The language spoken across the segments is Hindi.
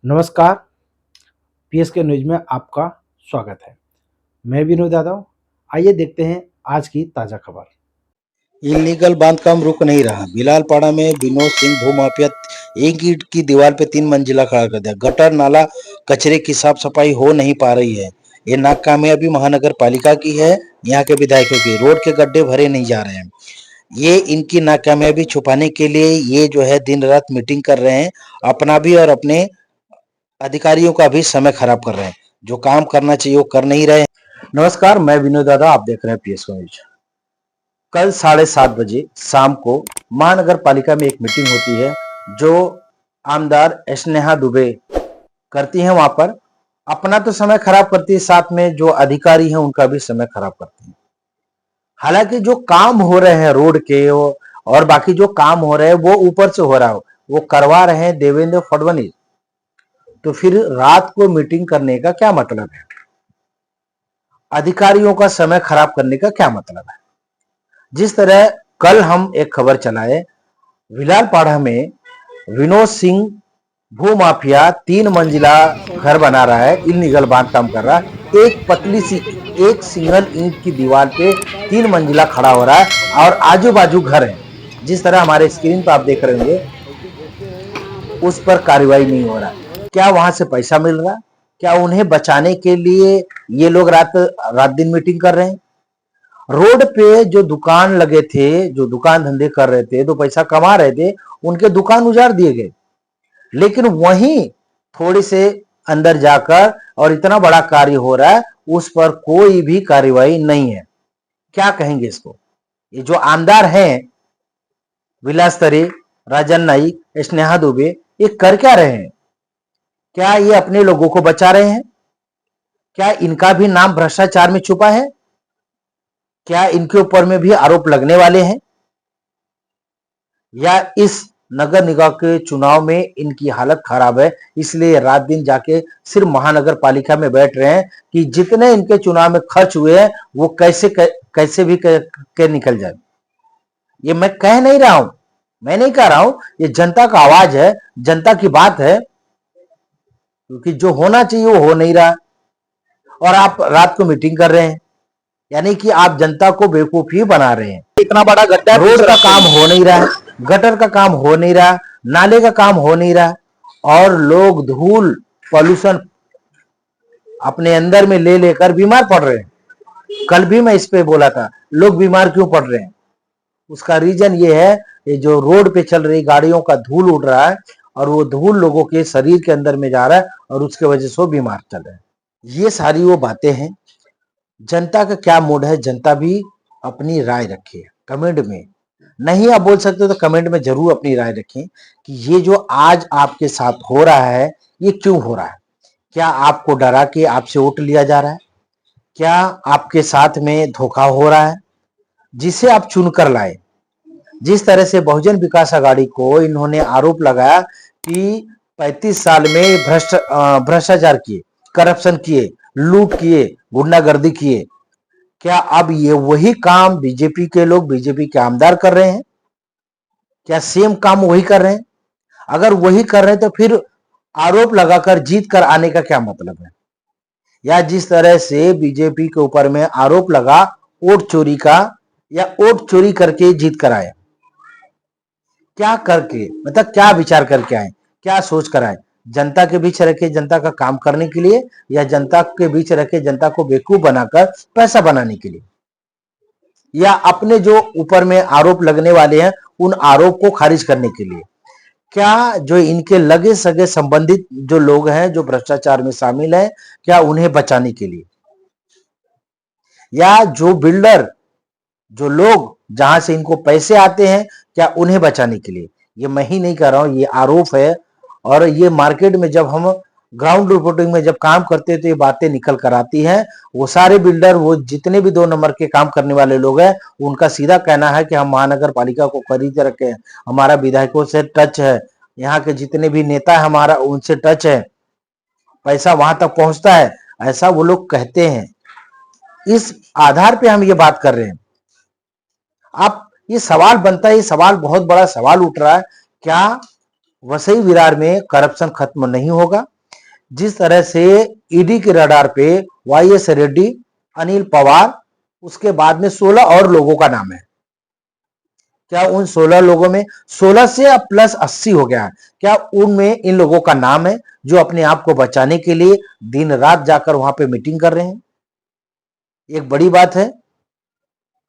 नमस्कार, पीएसके न्यूज़ में आपका स्वागत है। मैं विनोद यादव। आइए देखते हैं आज की ताज़ा खबर। इल्लीगल बांधकाम रुक नहीं रहा। बिलालपाड़ा में विनोद सिंह भूमाफिया एक ईंट की दीवार पे 3 मंजिला खड़ा कर दिया। गटर नाला कचरे की साफ सफाई हो नहीं पा रही है। ये नाकामयाबी महानगर पालिका की है, यहाँ के विधायकों की। रोड के गड्ढे भरे नहीं जा रहे हैं। ये इनकी नाकामयाबी छुपाने के लिए ये जो है दिन रात मीटिंग कर रहे हैं। अपना भी और अपने अधिकारियों का भी समय खराब कर रहे हैं। जो काम करना चाहिए वो कर नहीं रहे। नमस्कार, मैं विनोद यादव। आप देख रहे हैं पीएसके न्यूज़। कल 7:30 बजे शाम को महानगर पालिका में एक मीटिंग होती है जो आमदार स्नेहा दुबे करती हैं। वहां पर अपना तो समय खराब करती है, साथ में जो अधिकारी हैं उनका भी समय खराब करती है। हालांकि जो काम हो रहे हैं रोड के और बाकी जो काम हो रहे हैं वो ऊपर से हो रहा हो, वो करवा रहे हैं देवेंद्र फडणवीस। तो फिर रात को मीटिंग करने का क्या मतलब है? अधिकारियों का समय खराब करने का क्या मतलब है? जिस तरह कल हम एक खबर चलाए, विलालपाड़ा में विनोद सिंह भूमाफिया 3 मंजिला घर बना रहा है, इल्लीगल बांधकाम कर रहा है। एक पतली सी एक सिंगल ईंट की दीवार पे 3 मंजिला खड़ा हो रहा है और आजू बाजू घर है। जिस तरह हमारे स्क्रीन पर आप देख रहे होंगे, उस पर कार्रवाई नहीं हो रहा। क्या वहां से पैसा मिल रहा? क्या उन्हें बचाने के लिए ये लोग रात रात दिन मीटिंग कर रहे हैं? रोड पे जो दुकान लगे थे, जो दुकान धंधे कर रहे थे, तो पैसा कमा रहे थे, उनके दुकान उजाड़ दिए गए। लेकिन वहीं थोड़े से अंदर जाकर और इतना बड़ा कार्य हो रहा है, उस पर कोई भी कार्रवाई नहीं है। क्या कहेंगे इसको? ये जो आमदार हैं विलास तरे, राजन नाइक, स्नेहा दुबे, ये कर क्या रहे हैं? क्या ये अपने लोगों को बचा रहे हैं? क्या इनका भी नाम भ्रष्टाचार में छुपा है? क्या इनके ऊपर में भी आरोप लगने वाले हैं? या इस नगर निगम के चुनाव में इनकी हालत खराब है, इसलिए रात दिन जाके सिर्फ महानगर पालिका में बैठ रहे हैं कि जितने इनके चुनाव में खर्च हुए हैं वो कैसे भी के निकल जाए। ये मैं कह नहीं रहा हूं, मैं नहीं कह रहा हूं, ये जनता का आवाज है, जनता की बात है। क्योंकि जो होना चाहिए वो हो नहीं रहा और आप रात को मीटिंग कर रहे हैं, यानी कि आप जनता को बेवकूफ ही बना रहे हैं। इतना बड़ा गड्ढा रोड का काम हो नहीं रहा है, गटर का काम हो नहीं रहा, नाले का काम हो नहीं रहा, और लोग धूल पॉल्यूशन अपने अंदर में ले लेकर बीमार पड़ रहे हैं। कल भी मैं इस पे बोला था, लोग बीमार क्यों पड़ रहे हैं? उसका रीजन ये है, ये जो रोड पे चल रही गाड़ियों का धूल उड़ रहा है और वो धूल लोगों के शरीर के अंदर में जा रहा है और उसके वजह से वो बीमार चल रहे हैं। ये सारी वो बातें हैं। जनता का क्या मूड है, जनता भी अपनी राय रखे कमेंट में। नहीं आप बोल सकते तो कमेंट में जरूर अपनी राय रखें कि ये जो आज आपके साथ हो रहा है ये क्यों हो रहा है। क्या आपको डरा के आपसे वोट लिया जा रहा है? क्या आपके साथ में धोखा हो रहा है जिसे आप चुनकर लाए? जिस तरह से बहुजन विकास आघाड़ी को इन्होंने आरोप लगाया कि 35 साल में भ्रष्टाचार किए, करप्शन किए, लूट किए, गुंडागर्दी किए, क्या अब ये वही काम बीजेपी के लोग, बीजेपी के आमदार कर रहे हैं? क्या सेम काम वही कर रहे हैं? अगर वही कर रहे हैं तो फिर आरोप लगाकर जीत कर आने का क्या मतलब है? या जिस तरह से बीजेपी के ऊपर में आरोप लगा वोट चोरी का, या वोट चोरी करके जीत कर आए, क्या करके, मतलब क्या विचार करके आए, क्या सोच कर आए? जनता के बीच रखे जनता का काम करने के लिए, या जनता के बीच रखे जनता को बेवकूफ बनाकर पैसा बनाने के लिए, या अपने जो ऊपर में आरोप लगने वाले हैं उन आरोप को खारिज करने के लिए? क्या जो इनके लगे सगे संबंधित जो लोग हैं जो भ्रष्टाचार में शामिल हैं, क्या उन्हें बचाने के लिए? या जो बिल्डर, जो लोग जहां से इनको पैसे आते हैं, क्या उन्हें बचाने के लिए? ये मैं ही नहीं कर रहा हूं, ये आरोप है। और ये मार्केट में जब हम ग्राउंड रिपोर्टिंग में जब काम करते हैं तो ये बातें निकल कर आती हैं। वो सारे बिल्डर, वो जितने भी 2 नंबर के काम करने वाले लोग हैं, उनका सीधा कहना है कि हम महानगर पालिका को खरीद रखे हैं, हमारा विधायकों से टच है, यहाँ के जितने भी नेता है हमारा उनसे टच है, पैसा वहां तक पहुंचता है, ऐसा वो लोग कहते हैं। इस आधार पे हम ये बात कर रहे हैं। आप ये सवाल बनता है, ये सवाल बहुत बड़ा सवाल उठ रहा है, क्या वसई विरार में करप्शन खत्म नहीं होगा? जिस तरह से ईडी के रडार पे वाईएस रेड्डी, अनिल पवार, उसके बाद में 16 और लोगों का नाम है। क्या उन 16 लोगों में 16 से अब प्लस 80 हो गया है? क्या उनमें इन लोगों का नाम है जो अपने आप को बचाने के लिए दिन रात जाकर वहां पे मीटिंग कर रहे हैं? एक बड़ी बात है,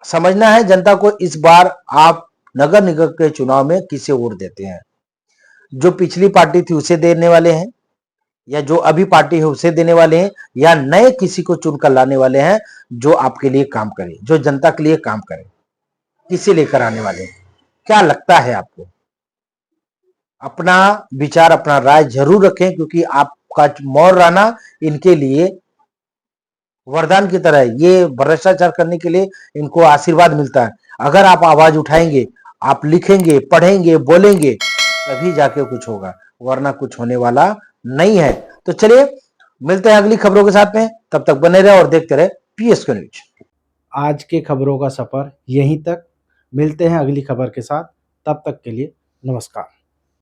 समझना है जनता को। इस बार आप नगर निगम के चुनाव में किसे वोट देते हैं? जो पिछली पार्टी थी उसे देने वाले हैं, या जो अभी पार्टी है उसे देने वाले हैं, या नए किसी को चुनकर लाने वाले हैं जो आपके लिए काम करे, जो जनता के लिए काम करे? किसे लेकर आने वाले हैं? क्या लगता है आपको? अपना विचार, अपना राय जरूर रखें, क्योंकि आपका मौन रहना इनके लिए वरदान की तरह है। ये भ्रष्टाचार करने के लिए इनको आशीर्वाद मिलता है। अगर आप आवाज उठाएंगे, आप लिखेंगे, पढ़ेंगे, बोलेंगे, तभी जाके कुछ होगा, वरना कुछ होने वाला नहीं है। तो चलिए मिलते हैं अगली खबरों के साथ में, तब तक बने रहे और देखते रहे पीएसके न्यूज। आज के खबरों का सफर यहीं तक। मिलते हैं अगली खबर के साथ, तब तक के लिए नमस्कार।